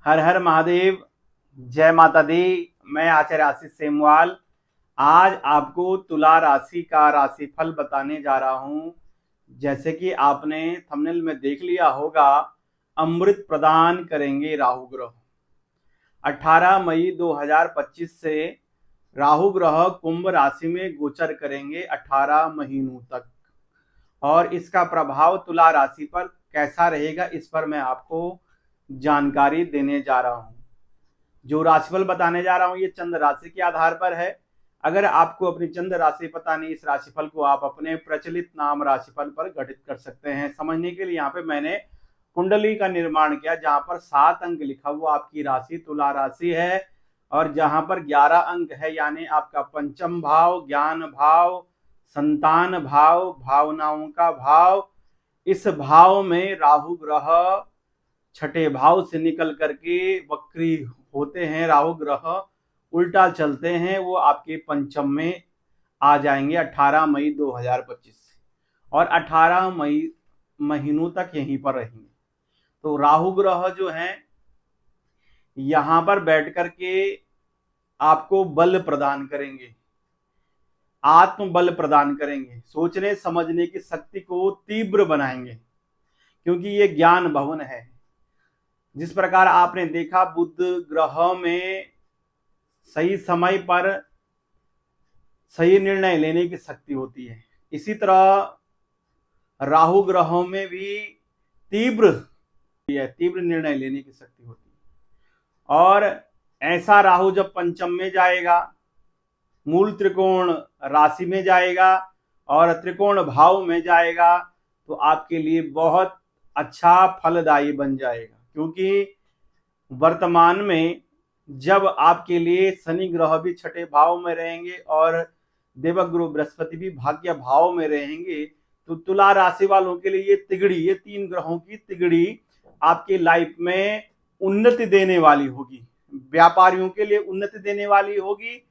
हर हर महादेव। जय माता दी। मैं आचार्य आशीष सेमवाल आज आपको तुला राशि का राशिफल बताने जा रहा हूं। जैसे कि आपने थंबनेल में देख लिया होगा, अमृत प्रदान करेंगे राहु ग्रह। 18 मई 2025 से राहु ग्रह कुंभ राशि में गोचर करेंगे 18 महीनों तक, और इसका प्रभाव तुला राशि पर कैसा रहेगा इस पर मैं आपको जानकारी देने जा रहा हूं। जो राशिफल बताने जा रहा हूं ये चंद्र राशि के आधार पर है। अगर आपको अपनी चंद्र राशि पता नहीं, इस राशिफल को आप अपने प्रचलित नाम राशिफल पर गठित कर सकते हैं। समझने के लिए यहाँ पे मैंने कुंडली का निर्माण किया, जहां पर 7 अंक लिखा हुआ आपकी राशि तुला राशि है, और जहां पर 11 अंक है, यानी आपका पंचम भाव, ज्ञान भाव, संतान भाव, भावनाओं का भाव। इस भाव में राहु ग्रह छठे भाव से निकल करके वक्री होते हैं। राहु ग्रह उल्टा चलते हैं, वो आपके पंचम में आ जाएंगे 18 मई 2025 से, और 18 मई महीनों तक यहीं पर रहेंगे। तो राहु ग्रह जो हैं यहां पर बैठ करके आपको बल प्रदान करेंगे, आत्मबल प्रदान करेंगे, सोचने समझने की शक्ति को तीव्र बनाएंगे, क्योंकि ये ज्ञान भवन है। जिस प्रकार आपने देखा बुध ग्रह में सही समय पर सही निर्णय लेने की शक्ति होती है, इसी तरह राहु ग्रहों में भी तीव्र निर्णय लेने की शक्ति होती है। और ऐसा राहु जब पंचम में जाएगा, मूल त्रिकोण राशि में जाएगा और त्रिकोण भाव में जाएगा, तो आपके लिए बहुत अच्छा फलदायी बन जाएगा। क्योंकि वर्तमान में जब आपके लिए शनि ग्रह भी छठे भाव में रहेंगे और देवगुरु बृहस्पति भी भाग्य भाव में रहेंगे, तो तुला राशि वालों के लिए ये 3 ग्रहों की तिगड़ी आपकी लाइफ में उन्नति देने वाली होगी। व्यापारियों के लिए उन्नति देने वाली होगी,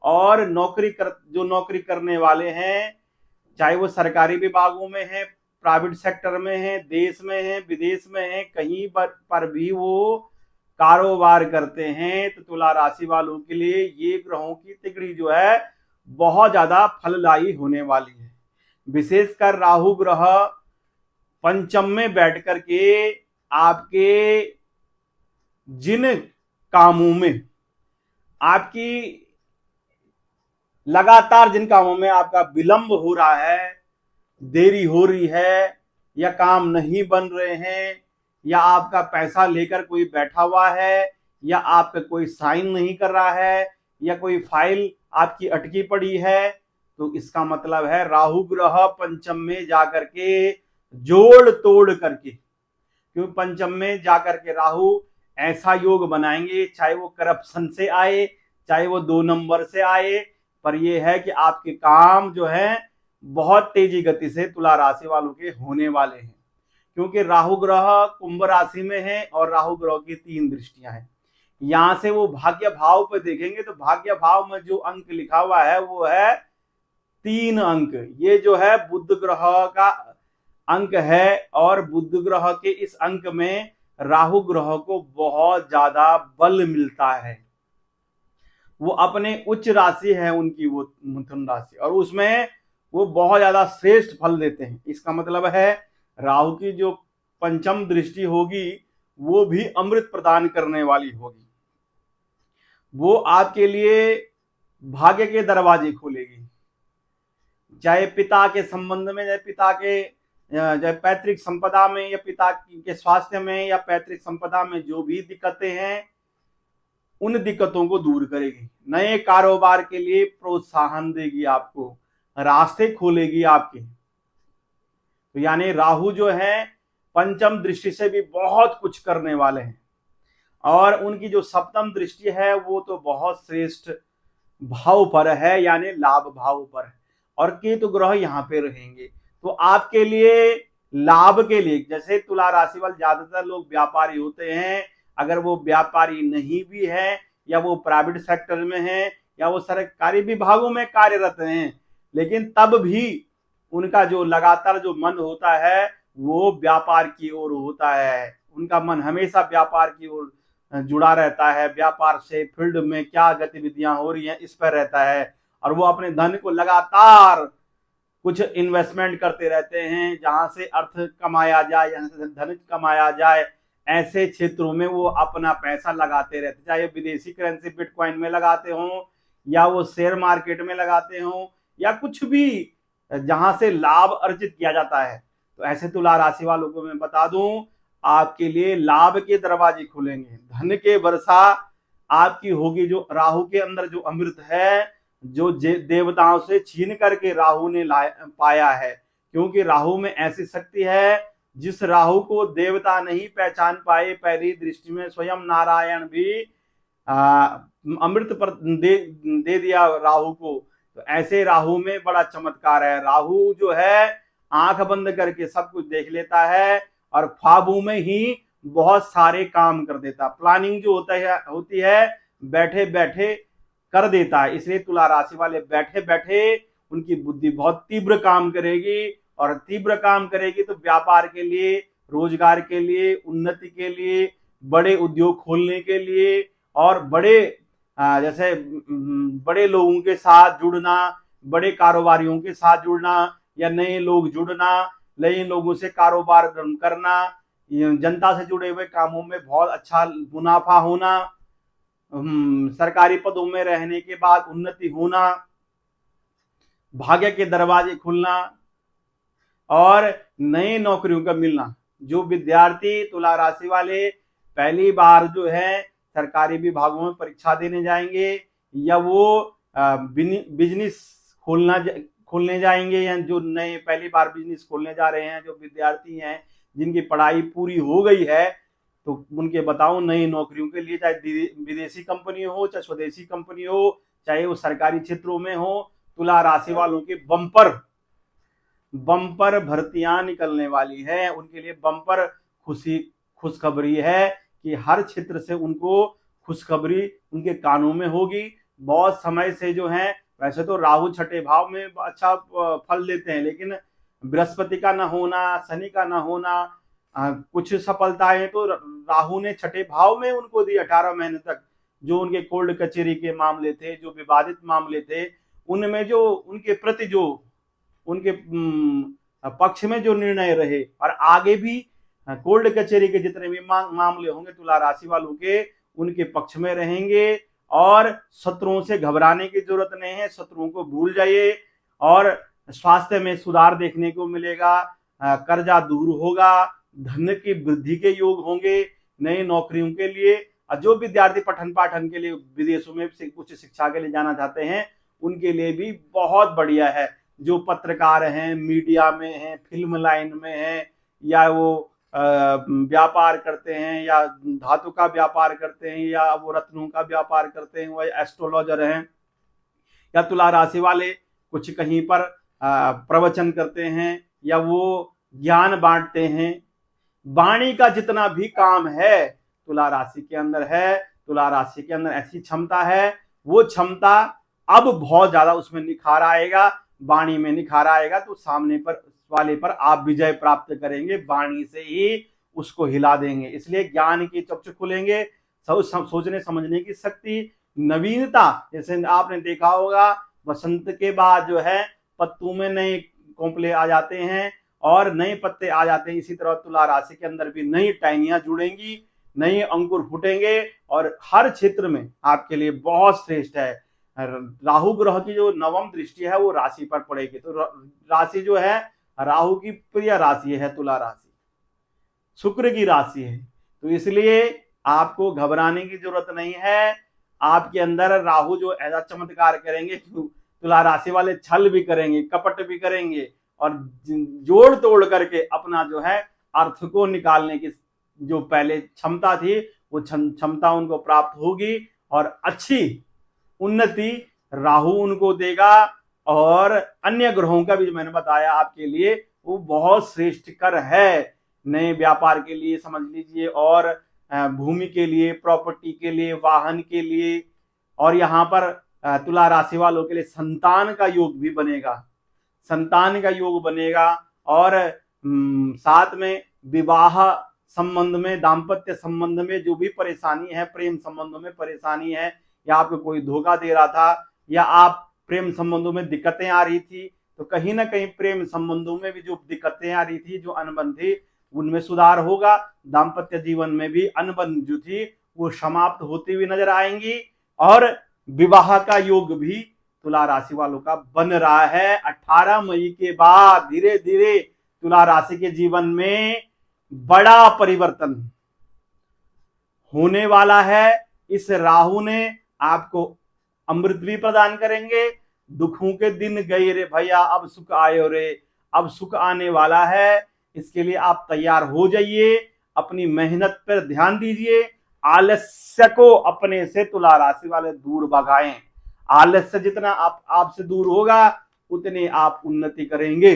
और जो नौकरी करने वाले हैं, चाहे वो सरकारी विभागों में है, प्राइवेट सेक्टर में है, देश में है, विदेश में है, कहीं पर भी वो कारोबार करते हैं, तो तुला राशि वालों के लिए ये ग्रहों की तिगड़ी जो है बहुत ज्यादा फलदायी होने वाली है। विशेषकर राहु ग्रह पंचम में बैठ करके आपके जिन कामों में आपकी लगातार जिन कामों में आपका विलंब हो रहा है, देरी हो रही है, या काम नहीं बन रहे हैं, या आपका पैसा लेकर कोई बैठा हुआ है, या आपका कोई साइन नहीं कर रहा है, या कोई फाइल आपकी अटकी पड़ी है, तो इसका मतलब है राहु ग्रह पंचम में जाकर के जोड़ तोड़ करके, क्योंकि पंचम में जाकर के राहु ऐसा योग बनाएंगे, चाहे वो करप्शन से आए, चाहे वो 2 नंबर से आए, पर यह है कि आपके काम जो है बहुत तेजी गति से तुला राशि वालों के होने वाले हैं। क्योंकि राहु ग्रह कुंभ राशि में है और राहु ग्रह की 3 दृष्टियां हैं। यहां से वो भाग्य भाव पे देखेंगे तो भाग्य भाव में जो अंक लिखा हुआ है वो है 3 अंक। ये जो है बुध ग्रह का अंक है, और बुध ग्रह के इस अंक में राहु ग्रह को बहुत ज्यादा बल मिलता है। वो अपने उच्च राशि है उनकी, वो मिथुन राशि, और उसमें वो बहुत ज्यादा श्रेष्ठ फल देते हैं। इसका मतलब है राहु की जो पंचम दृष्टि होगी वो भी अमृत प्रदान करने वाली होगी। वो आपके लिए भाग्य के दरवाजे खोलेगी, चाहे पिता के संबंध में, चाहे पैतृक संपदा में, या पिता के स्वास्थ्य में, या पैतृक संपदा में जो भी दिक्कतें हैं उन दिक्कतों को दूर करेगी। नए कारोबार के लिए प्रोत्साहन देगी, आपको रास्ते खोलेगी आपके। तो यानी राहु जो है पंचम दृष्टि से भी बहुत कुछ करने वाले हैं, और उनकी जो सप्तम दृष्टि है वो तो बहुत श्रेष्ठ भाव पर है, यानी लाभ भाव पर है, और केतु ग्रह यहाँ पे रहेंगे। तो आपके लिए लाभ के लिए, जैसे तुला राशि वाले ज्यादातर लोग व्यापारी होते हैं, अगर वो व्यापारी नहीं भी है, या वो प्राइवेट सेक्टर में है, या वो सरकारी विभागों में कार्यरत हैं, लेकिन तब भी उनका जो लगातार जो मन होता है वो व्यापार की ओर होता है। उनका मन हमेशा व्यापार की ओर जुड़ा रहता है, व्यापार से, फील्ड में क्या गतिविधियां हो रही हैं इस पर रहता है, और वो अपने धन को लगातार कुछ इन्वेस्टमेंट करते रहते हैं, जहां से अर्थ कमाया जाए, जहां से धन कमाया जाए, ऐसे क्षेत्रों में वो अपना पैसा लगाते रहते, चाहे विदेशी करेंसी बिटकॉइन में लगाते हों, या वो शेयर मार्केट में लगाते हों, या कुछ भी जहां से लाभ अर्जित किया जाता है। तो ऐसे तुला राशि वालों को मैं बता दूं, आपके लिए लाभ के दरवाजे खुलेंगे, धन के वर्षा आपकी होगी। जो राहु के अंदर जो अमृत है, जो देवताओं से छीन करके राहु ने पाया है, क्योंकि राहु में ऐसी शक्ति है जिस राहु को देवता नहीं पहचान पाए, पहली दृष्टि में स्वयं नारायण भी अमृत पर दे दिया राहु को। तो ऐसे राहु में बड़ा चमत्कार है। राहु जो है आंख बंद करके सब कुछ देख लेता है, और ख्वाबों में ही बहुत सारे काम कर देता, प्लानिंग जो होती है बैठे बैठे कर देता है। इसलिए तुला राशि वाले बैठे बैठे उनकी बुद्धि बहुत तीव्र काम करेगी, और तीव्र काम करेगी तो व्यापार के लिए, रोजगार के लिए, उन्नति के लिए, बड़े उद्योग खोलने के लिए, और बड़े जैसे बड़े लोगों के साथ जुड़ना, बड़े कारोबारियों के साथ जुड़ना, या नए लोग जुड़ना, नए लोगों से कारोबार करना, जनता से जुड़े हुए कामों में बहुत अच्छा मुनाफा होना, सरकारी पदों में रहने के बाद उन्नति होना, भाग्य के दरवाजे खुलना, और नई नौकरियों का मिलना। जो विद्यार्थी तुला राशि वाले पहली बार जो है सरकारी विभागों में परीक्षा देने जाएंगे, या वो बिजनेस खोलने जाएंगे, या जो नए पहली बार बिजनेस खोलने जा रहे हैं, जो विद्यार्थी हैं जिनकी पढ़ाई पूरी हो गई है, तो उनके बताओ नई नौकरियों के लिए, चाहे विदेशी कंपनी हो, चाहे स्वदेशी कंपनी हो, चाहे वो सरकारी क्षेत्रों में हो, तुला राशि वालों की बम्पर भर्तियां निकलने वाली है। उनके लिए बम्पर खुशखबरी है कि हर क्षेत्र से उनको खुशखबरी उनके कानों में होगी। बहुत समय से जो है, वैसे तो राहु छठे भाव में अच्छा फल देते हैं, लेकिन बृहस्पति का न होना, शनि का न होना, कुछ सफलताएं तो राहु ने छठे भाव में उनको दी 18 महीने तक। जो उनके कोर्ट कचहरी के मामले थे, जो विवादित मामले थे, उनमें जो उनके प्रति जो उनके पक्ष में जो निर्णय रहे, और आगे भी कोर्ट कचहरी के जितने भी मामले होंगे तुला राशि वालों के, उनके पक्ष में रहेंगे। और शत्रुओं से घबराने की जरूरत नहीं है, शत्रुओं को भूल जाइए। और स्वास्थ्य में सुधार देखने को मिलेगा, कर्जा दूर होगा, धन की वृद्धि के योग होंगे नई नौकरियों के लिए। और जो विद्यार्थी पठन पाठन के लिए विदेशों में उच्च शिक्षा के लिए जाना चाहते हैं, उनके लिए भी बहुत बढ़िया है। जो पत्रकार हैं, मीडिया में हैं, फिल्म लाइन में हैं, या वो व्यापार करते हैं, या धातु का व्यापार करते हैं, या वो रत्नों का व्यापार करते हैं, वो एस्ट्रोलॉजर हैं, या तुला राशि वाले कुछ कहीं पर प्रवचन करते हैं, या वो ज्ञान बांटते हैं। वाणी का जितना भी काम है तुला राशि के अंदर है। तुला राशि के अंदर ऐसी क्षमता है, वो क्षमता अब बहुत ज्यादा उसमें निखार आएगा, वाणी में निखार आएगा, तो सामने पर वाले पर आप विजय प्राप्त करेंगे, वाणी से ही उसको हिला देंगे। इसलिए ज्ञान की चक्षु खुलेंगे, सोचने समझने की शक्ति, नवीनता। जैसे आपने देखा होगा बसंत के बाद जो है पत्तों में नए कोंपले आ जाते हैं और नए पत्ते आ जाते हैं, इसी तरह तुला राशि के अंदर भी नई टहनियां जुड़ेंगी, नए अंकुर फूटेंगे, और हर क्षेत्र में आपके लिए बहुत श्रेष्ठ है। राहु ग्रह की जो नवम दृष्टि है वो राशि पर पड़ेगी, तो राशि जो है राहु की प्रिय राशि है, तुला राशि शुक्र की राशि है। तो इसलिए आपको घबराने की जरूरत नहीं है। आपके अंदर राहु जो ऐसा चमत्कार करेंगे, तुला राशि वाले छल भी करेंगे, कपट भी करेंगे, और जोड़ तोड़ करके अपना जो है अर्थ को निकालने की जो पहले क्षमता थी, वो क्षमता उनको प्राप्त होगी, और अच्छी उन्नति राहु उनको देगा। और अन्य ग्रहों का भी जो मैंने बताया आपके लिए, वो बहुत श्रेष्ठ कर है नए व्यापार के लिए समझ लीजिए, और भूमि के लिए, प्रॉपर्टी के लिए, वाहन के लिए। और यहाँ पर तुला राशि वालों के लिए संतान का योग भी बनेगा, संतान का योग बनेगा, और साथ में विवाह संबंध में, दाम्पत्य संबंध में जो भी परेशानी है, प्रेम संबंधों में परेशानी है, या आपको कोई धोखा दे रहा था, या आप प्रेम संबंधों में दिक्कतें आ रही थी, तो कहीं ना कहीं प्रेम संबंधों में भी जो दिक्कतें आ रही थी, जो अनबन थी, उनमें सुधार होगा। दाम्पत्य जीवन में भी अनबन जो थी वो समाप्त होती हुई नजर आएंगी, और विवाह का योग भी तुला राशि वालों का बन रहा है। 18 मई के बाद धीरे धीरे तुला राशि के जीवन में बड़ा परिवर्तन होने वाला है। इस राहु ने आपको अमृत भी प्रदान करेंगे। दुखों के दिन गए रे भैया, अब सुख आयो रे, अब सुख आने वाला है। इसके लिए आप तैयार हो जाइए, अपनी मेहनत पर ध्यान दीजिए, आलस्य को अपने से तुला राशि वाले दूर भगाएं। आलस्य जितना आपसे दूर होगा उतने आप उन्नति करेंगे।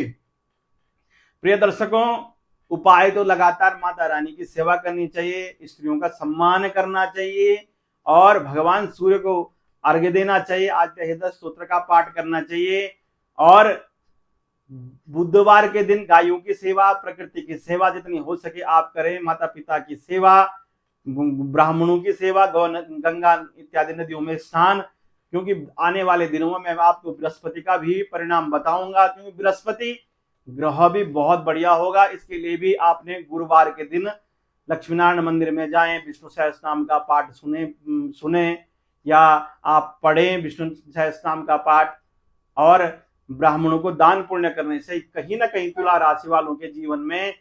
प्रिय दर्शकों, उपाय तो लगातार माता रानी की सेवा करनी चाहिए, स्त्रियों का सम्मान करना चाहिए, और भगवान सूर्य को अर्घ्य देना चाहिए, आदित्य हृदय स्तोत्र का पाठ करना चाहिए, और बुधवार के दिन गायों की सेवा, प्रकृति की सेवा जितनी हो सके आप करें। माता पिता की सेवा, ब्राह्मणों की सेवा, गंगा इत्यादि नदियों में स्नान, क्योंकि आने वाले दिनों में मैं आपको बृहस्पति का भी परिणाम बताऊंगा, क्योंकि बृहस्पति ग्रह भी बहुत बढ़िया होगा। इसके लिए भी आपने गुरुवार के दिन लक्ष्मी नारायण मंदिर में जाएं, विष्णु सहस्त्रनाम का पाठ सुने या आप पढ़ें विष्णु सहस्त्रनाम का पाठ, और ब्राह्मणों को दान पुण्य करने से कहीं ना कहीं तुला राशि वालों के जीवन में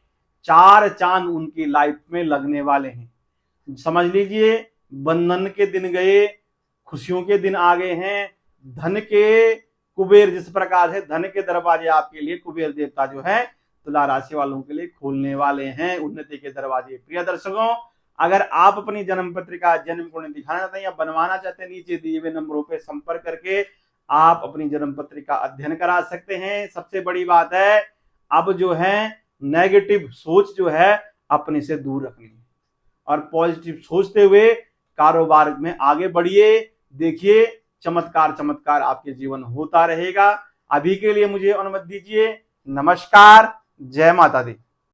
4 चांद उनकी लाइफ में लगने वाले हैं। समझ लीजिए, बंधन के दिन गए, खुशियों के दिन आ गए हैं। धन के कुबेर, जिस प्रकार से धन के दरवाजे आपके लिए कुबेर देवता जो है तुला राशि वालों के लिए खोलने वाले हैं, उन्नति के दरवाजे। प्रिय दर्शकों, अगर आप अपनी जन्म पत्रिका, जन्म कुंडली दिखाना चाहते हैं या बनवाना चाहते हैं, नीचे दिए हुए नंबरों पर संपर्क करके आप अपनी जन्म पत्रिका अध्ययन करा सकते हैं। सबसे बड़ी बात है, अब जो है नेगेटिव सोच जो है अपने से दूर रखनी है, और पॉजिटिव सोचते हुए कारोबार में आगे बढ़िए। देखिए, चमत्कार आपके जीवन होता रहेगा। अभी के लिए मुझे अनुमति दीजिए। नमस्कार, जय माता दी।